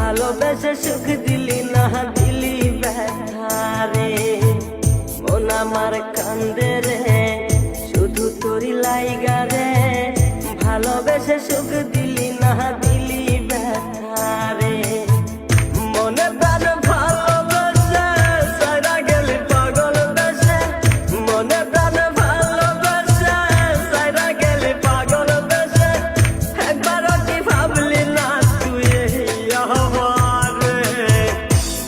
ভালোবেসে সুখ দিলি না দিলি ব্যথা রে। মন আমার কান্দে রে শুধু তোরি লাইগা রে, ভালোবেসে সুখ দিলি না দিলি ব্যথা রে। মনে প্রাণ ভালোবেসে সাইরা গেলি পাগল বেশে, মনে প্রাণ ভালোবেসে সাইরা গেলি পাগল বেশে। একবারও কি ভাবলি না তুই আমারে?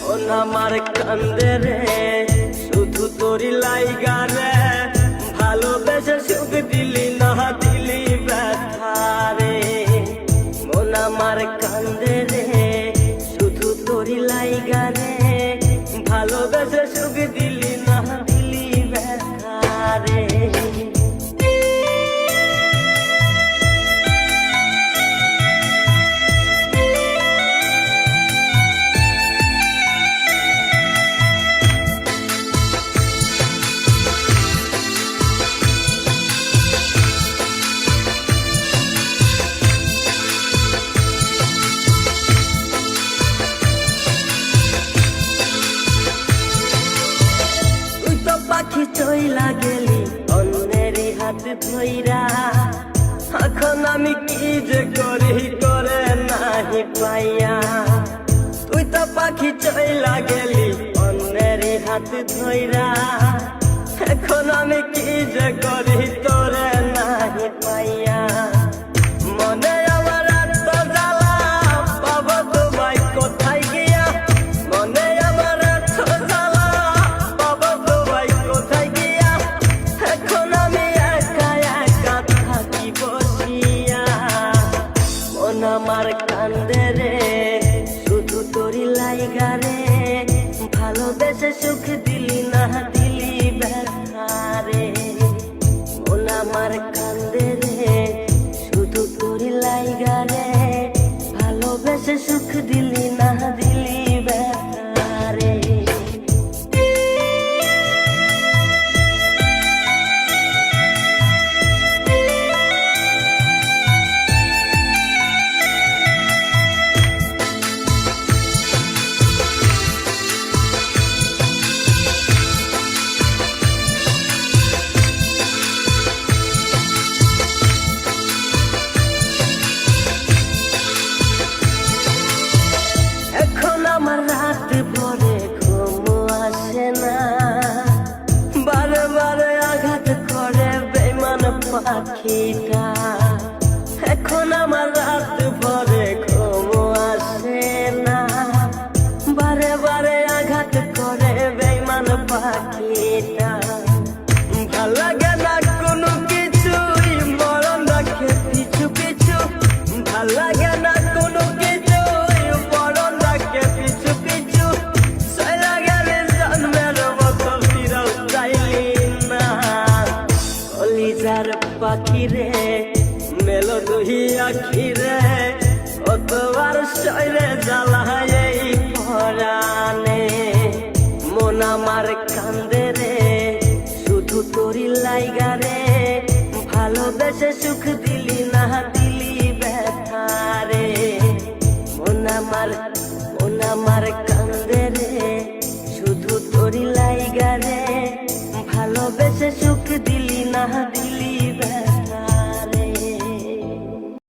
মন আমার কান্দে রে শুধু তোরি লাইগা রে, ভালোবেসে সুখ দিলি না দিলি ব্যথা রে। মন আমার কান্দে রে শুধু তোরি লাইগা রে, ভালোবেসে সুখ দিলি না দিলি ব্যথা রে। পাখি চইলা গেলি অন্যেরই হাত ধইরা, এখন আমি কি যে করি করে নাহি পাইয়া। তুই তো পাখি চইলা গেলি অন্যেরই হাত ধইরা, এখন আমি কি যে করি তোরে নাহি পাইয়া। মনে আমার এত জ্বালা পাবো তোমায় কোথায় গিয়া, মনে আমার এত জ্বালা পাবো তোমায় কোথায় গিয়া। এখন আমি একা একা থাকি বসিয়া, মন আমার কান্দে রে শুধু তোরি লাইগা রে, ভালোবেসে সুখ দিলি না দিলি ব্যথা রে। মন আমার কান্দে রে শুধু তোরি লাইগা রে, ভালোবেসে সুখ দিলি না দিলি ব্যথা রে। এখন আমার রাত ভরে ঘুম আসে না, বারে বারে আঘাত করে বেঈমান পাখিটা। এখন আমার রাত ভরে ঘুম আসে না, বারে বারে আঘাত করে বেঈমান পাখিটা। ভাল লাগে না কোনো কিছুই মরণ রাখে পিছু পিছু, ভাল লাগে না কোনো কিছুই মরণ রাখে পিছু পিছু। সইলা গেলে জন্মের মতো ফিরেও চাইলি না, কলিজার পাখি রে মেলো দুহি আখি রে, কতবার সইরে জ্বালায় এই পরাণে। মন আমার কান্দে রে শুধু তোরি লাইগা রে, ভালোবেসে সুখ দিলি না দিলি ব্যথা রে। মন আমার কান্দে রে শুধু তোরি লাইগা রে, ভালোবেসে সুখ দিলি না দিলি